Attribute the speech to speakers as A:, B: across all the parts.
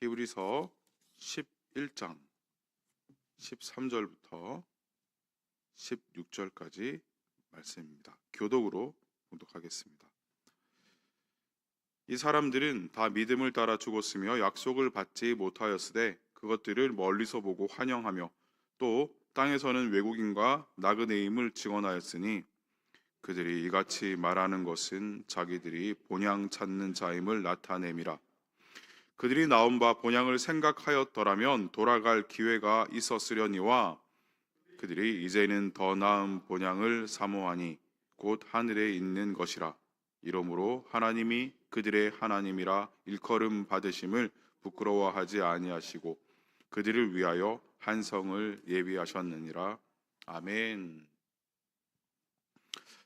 A: 히브리서 11장 13절부터 16절까지 말씀입니다. 교독으로 봉독하겠습니다. 이 사람들은 다 믿음을 따라 죽었으며 약속을 받지 못하였으되 그것들을 멀리서 보고 환영하며 또 땅에서는 외국인과 나그네임을 증언하였으니 그들이 이같이 말하는 것은 자기들이 본향 찾는 자임을 나타냄이라. 그들이 나온 바 본향을 생각하였더라면 돌아갈 기회가 있었으려니와 그들이 이제는 더 나은 본향을 사모하니 곧 하늘에 있는 것이라. 이러므로 하나님이 그들의 하나님이라 일컬음 받으심을 부끄러워하지 아니하시고 그들을 위하여 한 성을 예비하셨느니라. 아멘.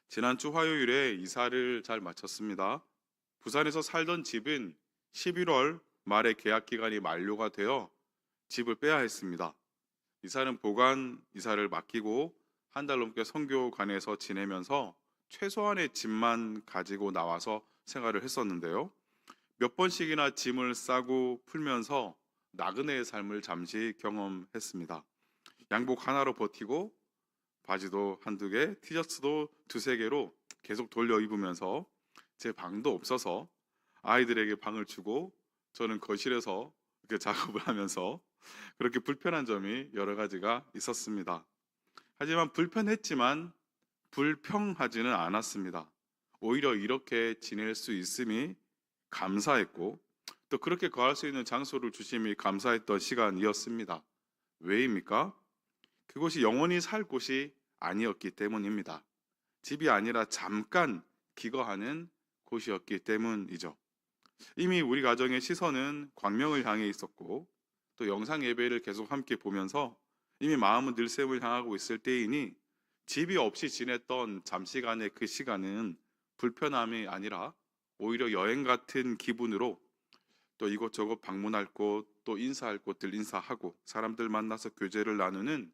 A: 지난주 화요일에 이사를 잘 마쳤습니다. 부산에서 살던 집은 11월 말에 계약 기간이 만료가 되어 집을 빼야 했습니다. 이사는 보관 이사를 맡기고 한 달 넘게 선교관에서 지내면서 최소한의 짐만 가지고 나와서 생활을 했었는데요. 몇 번씩이나 짐을 싸고 풀면서 나그네의 삶을 잠시 경험했습니다. 양복 하나로 버티고 바지도 한두 개, 티셔츠도 두세 개로 계속 돌려 입으면서 제 방도 없어서 아이들에게 방을 주고 저는 거실에서 이렇게 작업을 하면서 그렇게 불편한 점이 여러 가지가 있었습니다. 하지만 불편했지만 불평하지는 않았습니다. 오히려 이렇게 지낼 수 있음이 감사했고 또 그렇게 거할 수 있는 장소를 주심이 감사했던 시간이었습니다. 왜입니까? 그곳이 영원히 살 곳이 아니었기 때문입니다. 집이 아니라 잠깐 기거하는 곳이었기 때문이죠. 이미 우리 가정의 시선은 광명을 향해 있었고 또 영상 예배를 계속 함께 보면서 이미 마음은 늘샘을 향하고 있을 때이니 집이 없이 지냈던 잠시간의 그 시간은 불편함이 아니라 오히려 여행 같은 기분으로 또 이곳저곳 방문할 곳, 또 인사할 곳들 인사하고 사람들 만나서 교제를 나누는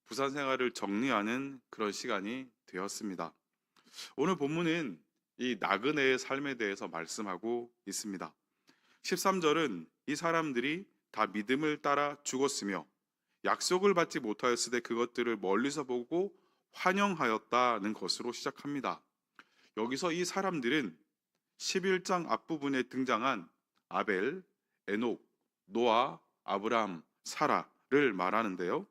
A: 부산 생활을 정리하는 그런 시간이 되었습니다. 오늘 본문은 이 나그네의 삶에 대해서 말씀하고 있습니다. 13절은 이 사람들이 다 믿음을 따라 죽었으며 약속을 받지 못하였으되 그것들을 멀리서 보고 환영하였다는 것으로 시작합니다. 여기서 이 사람들은 11장 앞부분에 등장한 아벨, 에녹, 노아, 아브라함, 사라를 말하는데요.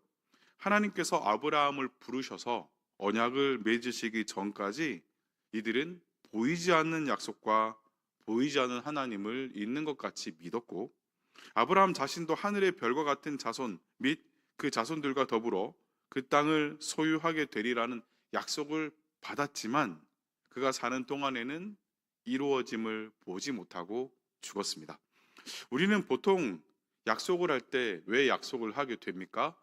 A: 하나님께서 아브라함을 부르셔서 언약을 맺으시기 전까지 이들은 보이지 않는 약속과 보이지 않는 하나님을 있는 것 같이 믿었고 아브라함 자신도 하늘의 별과 같은 자손 및 그 자손들과 더불어 그 땅을 소유하게 되리라는 약속을 받았지만 그가 사는 동안에는 이루어짐을 보지 못하고 죽었습니다. 우리는 보통 약속을 할 때 왜 약속을 하게 됩니까?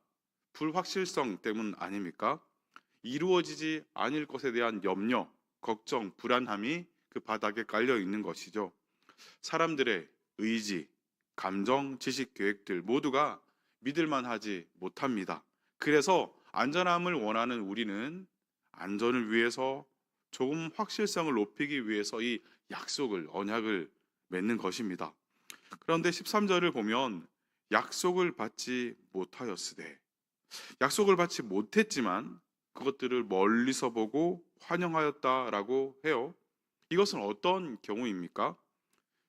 A: 불확실성 때문 아닙니까? 이루어지지 않을 것에 대한 염려, 걱정, 불안함이 그 바닥에 깔려 있는 것이죠. 사람들의 의지, 감정, 지식, 계획들 모두가 믿을만 하지 못합니다. 그래서 안전함을 원하는 우리는 안전을 위해서 조금 확실성을 높이기 위해서 이 약속을, 언약을 맺는 것입니다. 그런데 13절을 보면 약속을 받지 못하였으되 약속을 받지 못했지만 그것들을 멀리서 보고 환영하였다라고 해요. 이것은 어떤 경우입니까?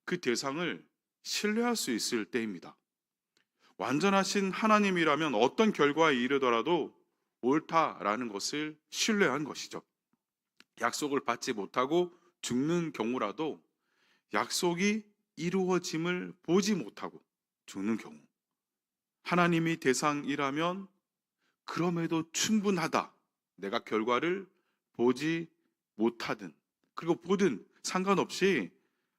A: 그 대상을 신뢰할 수 있을 때입니다. 완전하신 하나님이라면 어떤 결과에 이르더라도 옳다라는 것을 신뢰한 것이죠. 약속을 받지 못하고 죽는 경우라도 약속이 이루어짐을 보지 못하고 죽는 경우 하나님이 대상이라면 그럼에도 충분하다. 내가 결과를 보지 못하든 그리고 보든 상관없이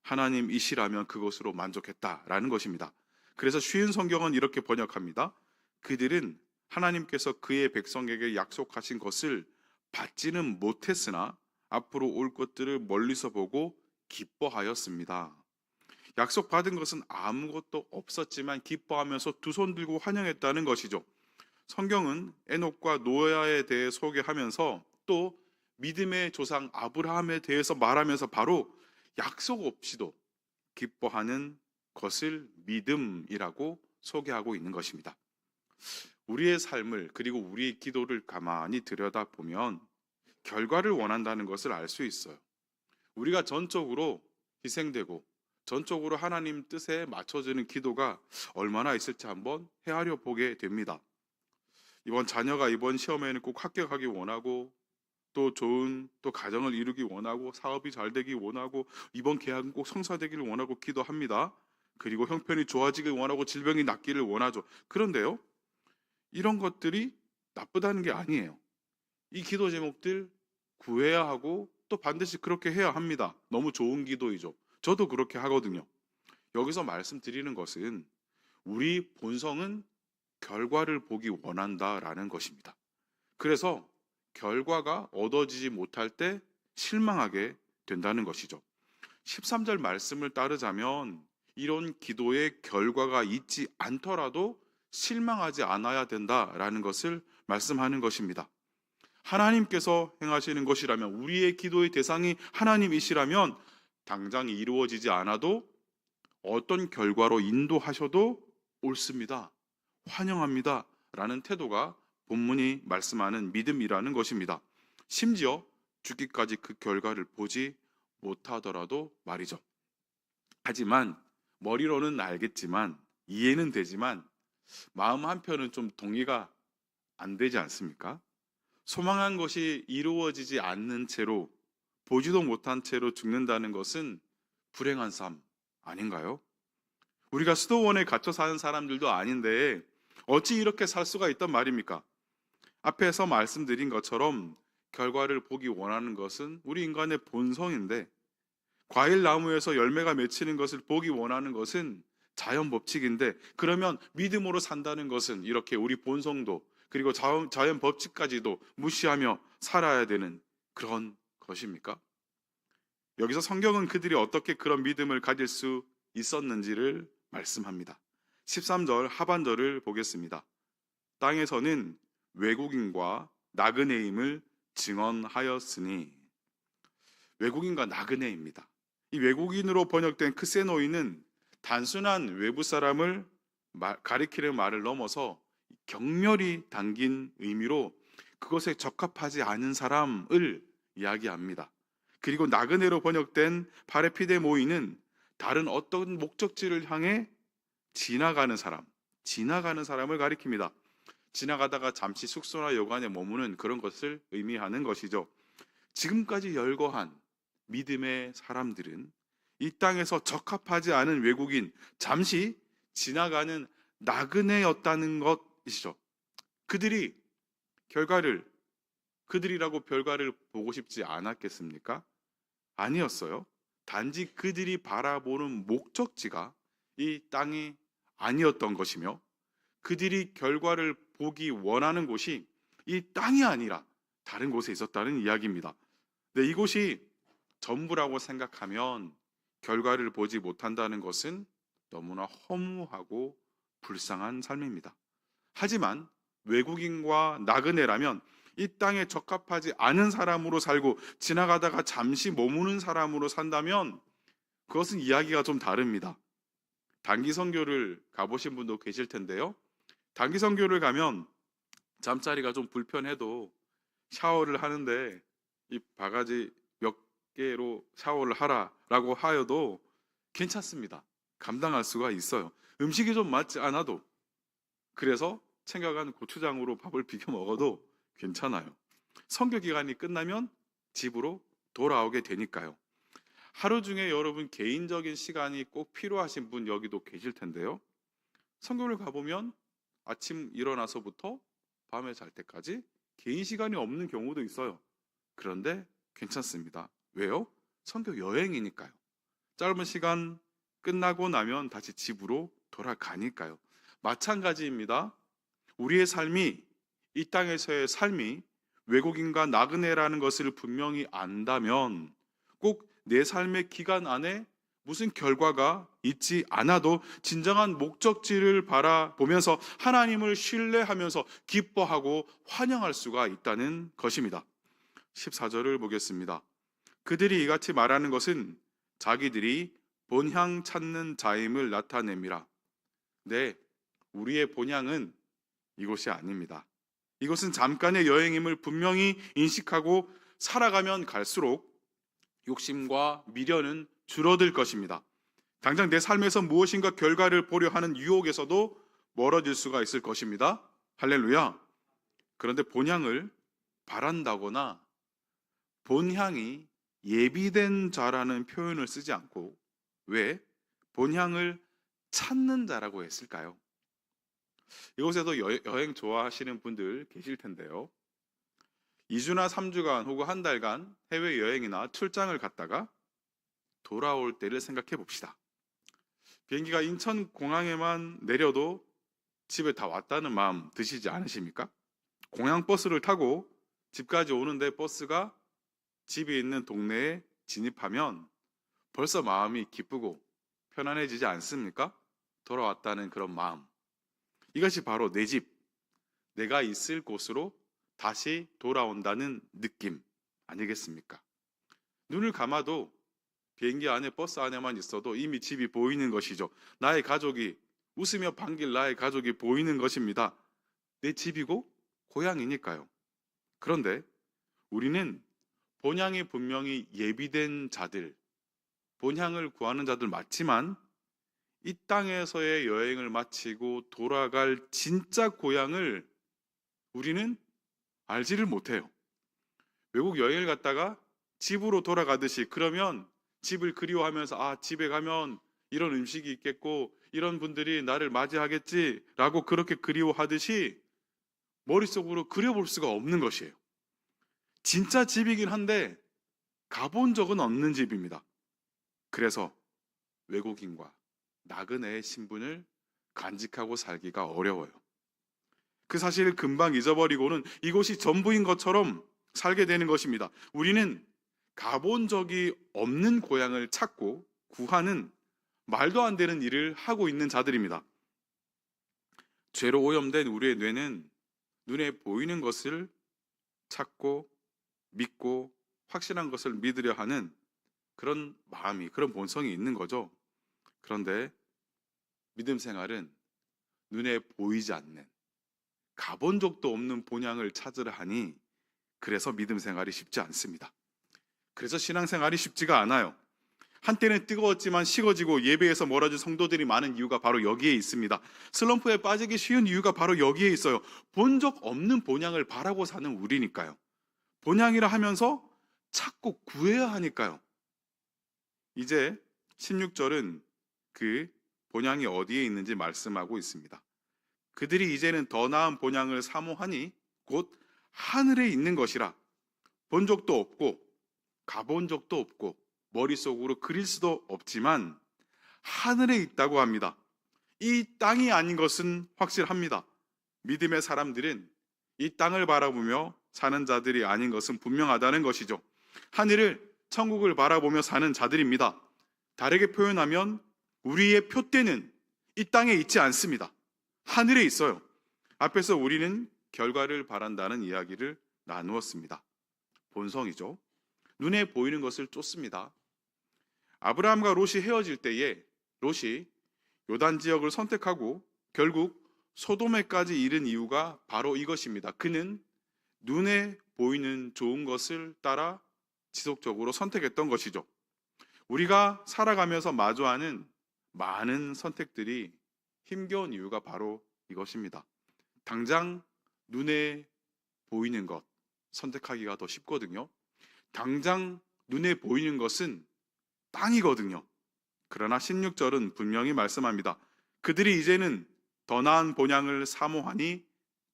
A: 하나님이시라면 그것으로 만족했다라는 것입니다. 그래서 쉬운 성경은 이렇게 번역합니다. 그들은 하나님께서 그의 백성에게 약속하신 것을 받지는 못했으나 앞으로 올 것들을 멀리서 보고 기뻐하였습니다. 약속받은 것은 아무것도 없었지만 기뻐하면서 두 손 들고 환영했다는 것이죠. 성경은 에녹과 노아에 대해 소개하면서 또 믿음의 조상 아브라함에 대해서 말하면서 바로 약속 없이도 기뻐하는 그것을 믿음이라고 소개하고 있는 것입니다. 우리의 삶을 그리고 우리의 기도를 가만히 들여다보면 결과를 원한다는 것을 알 수 있어요. 우리가 전적으로 희생되고 전적으로 하나님 뜻에 맞춰지는 기도가 얼마나 있을지 한번 헤아려 보게 됩니다. 이번 자녀가 이번 시험에는 꼭 합격하기 원하고 또 좋은 또 가정을 이루기 원하고 사업이 잘 되기 원하고 이번 계약은 꼭 성사되기를 원하고 기도합니다. 그리고 형편이 좋아지길 원하고 질병이 낫기를 원하죠. 그런데요, 이런 것들이 나쁘다는 게 아니에요. 이 기도 제목들 구해야 하고 또 반드시 그렇게 해야 합니다. 너무 좋은 기도이죠. 저도 그렇게 하거든요. 여기서 말씀드리는 것은 우리 본성은 결과를 보기 원한다라는 것입니다. 그래서 결과가 얻어지지 못할 때 실망하게 된다는 것이죠. 13절 말씀을 따르자면 이런 기도의 결과가 있지 않더라도 실망하지 않아야 된다라는 것을 말씀하는 것입니다. 하나님께서 행하시는 것이라면, 우리의 기도의 대상이 하나님이시라면 당장 이루어지지 않아도 어떤 결과로 인도하셔도 옳습니다. 환영합니다. 라는 태도가 본문이 말씀하는 믿음이라는 것입니다. 심지어 죽기까지 그 결과를 보지 못하더라도 말이죠. 하지만 머리로는 알겠지만, 이해는 되지만 마음 한편은 좀 동의가 안 되지 않습니까? 소망한 것이 이루어지지 않는 채로, 보지도 못한 채로 죽는다는 것은 불행한 삶 아닌가요? 우리가 수도원에 갇혀 사는 사람들도 아닌데 어찌 이렇게 살 수가 있단 말입니까? 앞에서 말씀드린 것처럼 결과를 보기 원하는 것은 우리 인간의 본성인데, 과일 나무에서 열매가 맺히는 것을 보기 원하는 것은 자연 법칙인데, 그러면 믿음으로 산다는 것은 이렇게 우리 본성도 그리고 자연 법칙까지도 무시하며 살아야 되는 그런 것입니까? 여기서 성경은 그들이 어떻게 그런 믿음을 가질 수 있었는지를 말씀합니다. 13절 하반절을 보겠습니다. 땅에서는 외국인과 나그네임을 증언하였으니. 외국인과 나그네입니다. 이 외국인으로 번역된 크세노이는 단순한 외부 사람을 가리키는 말을 넘어서 격렬히 담긴 의미로 그것에 적합하지 않은 사람을 이야기합니다. 그리고 나그네로 번역된 파레피데모이는 다른 어떤 목적지를 향해 지나가는 사람을 가리킵니다. 지나가다가 잠시 숙소나 여관에 머무는 그런 것을 의미하는 것이죠. 지금까지 열거한 믿음의 사람들은 이 땅에서 적합하지 않은 외국인, 잠시 지나가는 나그네였다는 것이죠. 그들이라고 결과를 보고 싶지 않았겠습니까? 아니었어요. 단지 그들이 바라보는 목적지가 이 땅이 아니었던 것이며, 그들이 결과를 보기 원하는 곳이 이 땅이 아니라 다른 곳에 있었다는 이야기입니다. 네, 이곳이 전부라고 생각하면 결과를 보지 못한다는 것은 너무나 허무하고 불쌍한 삶입니다. 하지만 외국인과 나그네라면 이 땅에 적합하지 않은 사람으로 살고 지나가다가 잠시 머무는 사람으로 산다면 그것은 이야기가 좀 다릅니다. 단기 선교를 가보신 분도 계실 텐데요. 단기 선교를 가면 잠자리가 좀 불편해도 샤워를 하는데 이 바가지 몇 개로 샤워를 하라라고 하여도 괜찮습니다. 감당할 수가 있어요. 음식이 좀 맞지 않아도, 그래서 챙겨간 고추장으로 밥을 비벼 먹어도 괜찮아요. 선교 기간이 끝나면 집으로 돌아오게 되니까요. 하루 중에 여러분 개인적인 시간이 꼭 필요하신 분 여기도 계실 텐데요. 선교를 가보면 아침 일어나서부터 밤에 잘 때까지 개인 시간이 없는 경우도 있어요. 그런데 괜찮습니다. 왜요? 선교 여행이니까요. 짧은 시간 끝나고 나면 다시 집으로 돌아가니까요. 마찬가지입니다. 우리의 삶이, 이 땅에서의 삶이 외국인과 나그네라는 것을 분명히 안다면 꼭 내 삶의 기간 안에 무슨 결과가 있지 않아도 진정한 목적지를 바라보면서 하나님을 신뢰하면서 기뻐하고 환영할 수가 있다는 것입니다. 14절을 보겠습니다. 그들이 이같이 말하는 것은 자기들이 본향 찾는 자임을 나타냅니다. 네, 우리의 본향은 이곳이 아닙니다. 이것은 잠깐의 여행임을 분명히 인식하고 살아가면 갈수록 욕심과 미련은 줄어들 것입니다. 당장 내 삶에서 무엇인가 결과를 보려 하는 유혹에서도 멀어질 수가 있을 것입니다. 할렐루야. 그런데 본향을 바란다거나 본향이 예비된 자라는 표현을 쓰지 않고 왜 본향을 찾는 자라고 했을까요? 이곳에도 여행 좋아하시는 분들 계실 텐데요. 2주나 3주간 혹은 한 달간 해외여행이나 출장을 갔다가 돌아올 때를 생각해 봅시다. 비행기가 인천공항에만 내려도 집에 다 왔다는 마음 드시지 않으십니까? 공항 버스를 타고 집까지 오는데 버스가 집이 있는 동네에 진입하면 벌써 마음이 기쁘고 편안해지지 않습니까? 돌아왔다는 그런 마음. 이것이 바로 내 집, 내가 있을 곳으로 다시 돌아온다는 느낌 아니겠습니까? 눈을 감아도 비행기 안에 버스 안에만 있어도 이미 집이 보이는 것이죠. 나의 가족이 웃으며 반길 나의 가족이 보이는 것입니다. 내 집이고 고향이니까요. 그런데 우리는 본향이 분명히 예비된 자들, 본향을 구하는 자들 맞지만 이 땅에서의 여행을 마치고 돌아갈 진짜 고향을 우리는 알지를 못해요. 외국 여행을 갔다가 집으로 돌아가듯이 그러면 집을 그리워하면서 집에 가면 이런 음식이 있겠고 이런 분들이 나를 맞이하겠지라고 그렇게 그리워하듯이 머릿속으로 그려볼 수가 없는 것이에요. 진짜 집이긴 한데 가본 적은 없는 집입니다. 그래서 외국인과 나그네의 신분을 간직하고 살기가 어려워요. 그 사실을 금방 잊어버리고는 이곳이 전부인 것처럼 살게 되는 것입니다. 우리는 가본 적이 없는 고향을 찾고 구하는 말도 안 되는 일을 하고 있는 자들입니다. 죄로 오염된 우리의 뇌는 눈에 보이는 것을 찾고 믿고 확실한 것을 믿으려 하는 그런 마음이, 그런 본성이 있는 거죠. 그런데 믿음 생활은 눈에 보이지 않는, 가본 적도 없는 본향을 찾으려 하니 그래서 믿음 생활이 쉽지 않습니다. 그래서 신앙생활이 쉽지가 않아요. 한때는 뜨거웠지만 식어지고 예배에서 멀어진 성도들이 많은 이유가 바로 여기에 있습니다. 슬럼프에 빠지기 쉬운 이유가 바로 여기에 있어요. 본 적 없는 본향을 바라고 사는 우리니까요. 본향이라 하면서 찾고 구해야 하니까요. 이제 16절은 그 본향이 어디에 있는지 말씀하고 있습니다. 그들이 이제는 더 나은 본향을 사모하니 곧 하늘에 있는 것이라. 본 적도 없고 가본 적도 없고 머릿속으로 그릴 수도 없지만 하늘에 있다고 합니다. 이 땅이 아닌 것은 확실합니다. 믿음의 사람들은 이 땅을 바라보며 사는 자들이 아닌 것은 분명하다는 것이죠. 하늘을, 천국을 바라보며 사는 자들입니다. 다르게 표현하면 우리의 표대는 이 땅에 있지 않습니다. 하늘에 있어요. 앞에서 우리는 결과를 바란다는 이야기를 나누었습니다. 본성이죠. 눈에 보이는 것을 쫓습니다. 아브라함과 롯이 헤어질 때에 롯이 요단 지역을 선택하고 결국 소돔에까지 이른 이유가 바로 이것입니다. 그는 눈에 보이는 좋은 것을 따라 지속적으로 선택했던 것이죠. 우리가 살아가면서 마주하는 많은 선택들이 힘겨운 이유가 바로 이것입니다. 당장 눈에 보이는 것 선택하기가 더 쉽거든요. 당장 눈에 보이는 것은 땅이거든요. 그러나 16절은 분명히 말씀합니다. 그들이 이제는 더 나은 본향을 사모하니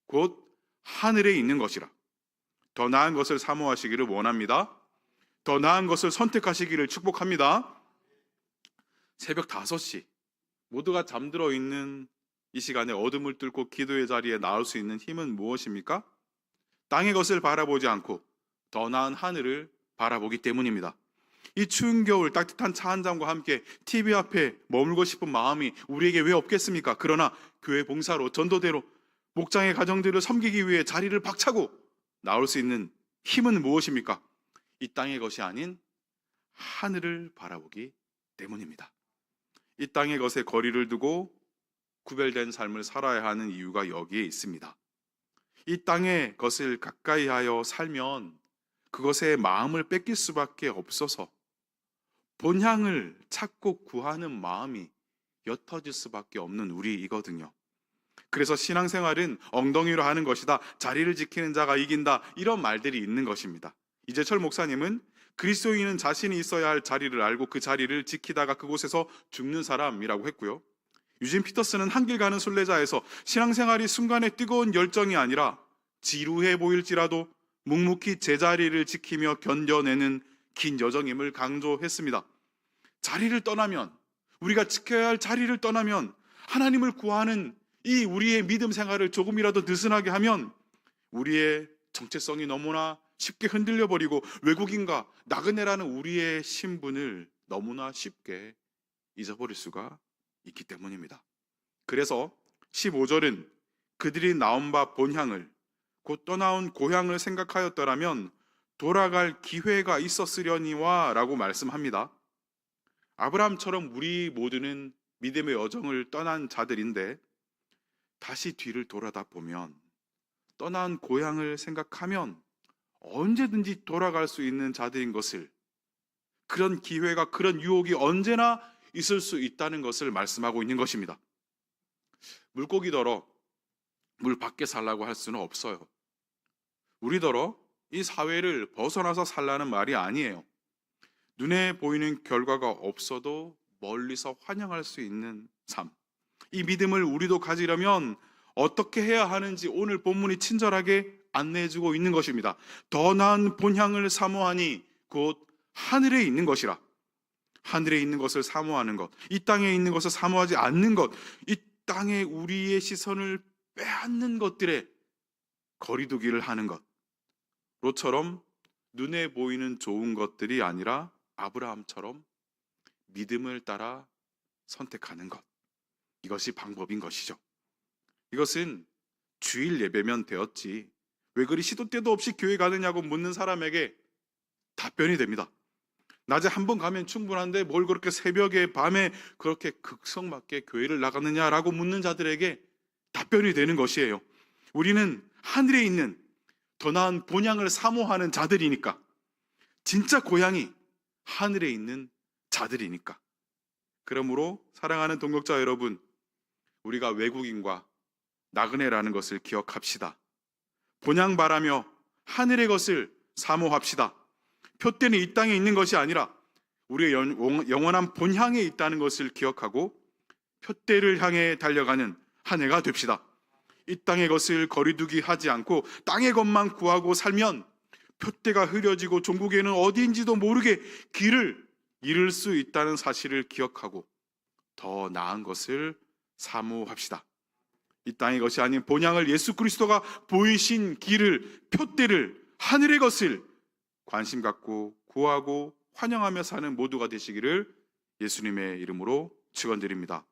A: 곧 하늘에 있는 것이라. 더 나은 것을 사모하시기를 원합니다. 더 나은 것을 선택하시기를 축복합니다. 새벽 5시 모두가 잠들어 있는 이 시간에 어둠을 뚫고 기도의 자리에 나올 수 있는 힘은 무엇입니까? 땅의 것을 바라보지 않고 더 나은 하늘을 바라보기 때문입니다. 이 추운 겨울 따뜻한 차 한 잔과 함께 TV 앞에 머물고 싶은 마음이 우리에게 왜 없겠습니까? 그러나 교회 봉사로, 전도대로 목장의 가정들을 섬기기 위해 자리를 박차고 나올 수 있는 힘은 무엇입니까? 이 땅의 것이 아닌 하늘을 바라보기 때문입니다. 이 땅의 것에 거리를 두고 구별된 삶을 살아야 하는 이유가 여기에 있습니다. 이 땅의 것을 가까이 하여 살면 그것에 마음을 뺏길 수밖에 없어서 본향을 찾고 구하는 마음이 옅어질 수밖에 없는 우리이거든요. 그래서 신앙생활은 엉덩이로 하는 것이다, 자리를 지키는 자가 이긴다, 이런 말들이 있는 것입니다. 이재철 목사님은 그리스도인은 자신이 있어야 할 자리를 알고 그 자리를 지키다가 그곳에서 죽는 사람이라고 했고요. 유진 피터스는 한길 가는 순례자에서 신앙생활이 순간의 뜨거운 열정이 아니라 지루해 보일지라도 묵묵히 제자리를 지키며 견뎌내는 긴 여정임을 강조했습니다. 자리를 떠나면, 우리가 지켜야 할 자리를 떠나면, 하나님을 구하는 이 우리의 믿음 생활을 조금이라도 느슨하게 하면 우리의 정체성이 너무나 쉽게 흔들려 버리고 외국인과 나그네라는 우리의 신분을 너무나 쉽게 잊어버릴 수가 있기 때문입니다. 그래서 15절은 그들이 나온 바 본향을, 곧 떠나온 고향을 생각하였더라면 돌아갈 기회가 있었으려니와 라고 말씀합니다. 아브라함처럼 우리 모두는 믿음의 여정을 떠난 자들인데 다시 뒤를 돌아다 보면, 떠난 고향을 생각하면 언제든지 돌아갈 수 있는 자들인 것을, 그런 기회가, 그런 유혹이 언제나 있을 수 있다는 것을 말씀하고 있는 것입니다. 물고기더러 물 밖에 살라고 할 수는 없어요. 우리더러 이 사회를 벗어나서 살라는 말이 아니에요. 눈에 보이는 결과가 없어도 멀리서 환영할 수 있는 삶, 이 믿음을 우리도 가지려면 어떻게 해야 하는지 오늘 본문이 친절하게 안내해주고 있는 것입니다. 더 나은 본향을 사모하니 곧 하늘에 있는 것이라. 하늘에 있는 것을 사모하는 것, 이 땅에 있는 것을 사모하지 않는 것, 이 땅에 우리의 시선을 빼앗는 것들에 거리두기를 하는 것. 롯처럼 눈에 보이는 좋은 것들이 아니라 아브라함처럼 믿음을 따라 선택하는 것. 이것이 방법인 것이죠. 이것은 주일 예배면 되었지 왜 그리 시도 때도 없이 교회 가느냐고 묻는 사람에게 답변이 됩니다. 낮에 한 번 가면 충분한데 뭘 그렇게 새벽에 밤에 그렇게 극성맞게 교회를 나가느냐라고 묻는 자들에게 답변이 되는 것이에요. 우리는 하늘에 있는 더 나은 본향을 사모하는 자들이니까, 진짜 고향이 하늘에 있는 자들이니까. 그러므로 사랑하는 동역자 여러분, 우리가 외국인과 나그네라는 것을 기억합시다. 본향 바라며 하늘의 것을 사모합시다. 표대는 이 땅에 있는 것이 아니라 우리의 영원한 본향에 있다는 것을 기억하고 표대를 향해 달려가는 한 해가 됩시다. 이 땅의 것을 거리두기 하지 않고 땅의 것만 구하고 살면 표대가 흐려지고 종국에는 어디인지도 모르게 길을 잃을 수 있다는 사실을 기억하고 더 나은 것을 사모합시다. 이 땅의 것이 아닌 본향을, 예수 그리스도가 보이신 길을, 표대를, 하늘의 것을 관심 갖고 구하고 환영하며 사는 모두가 되시기를 예수님의 이름으로 축원드립니다.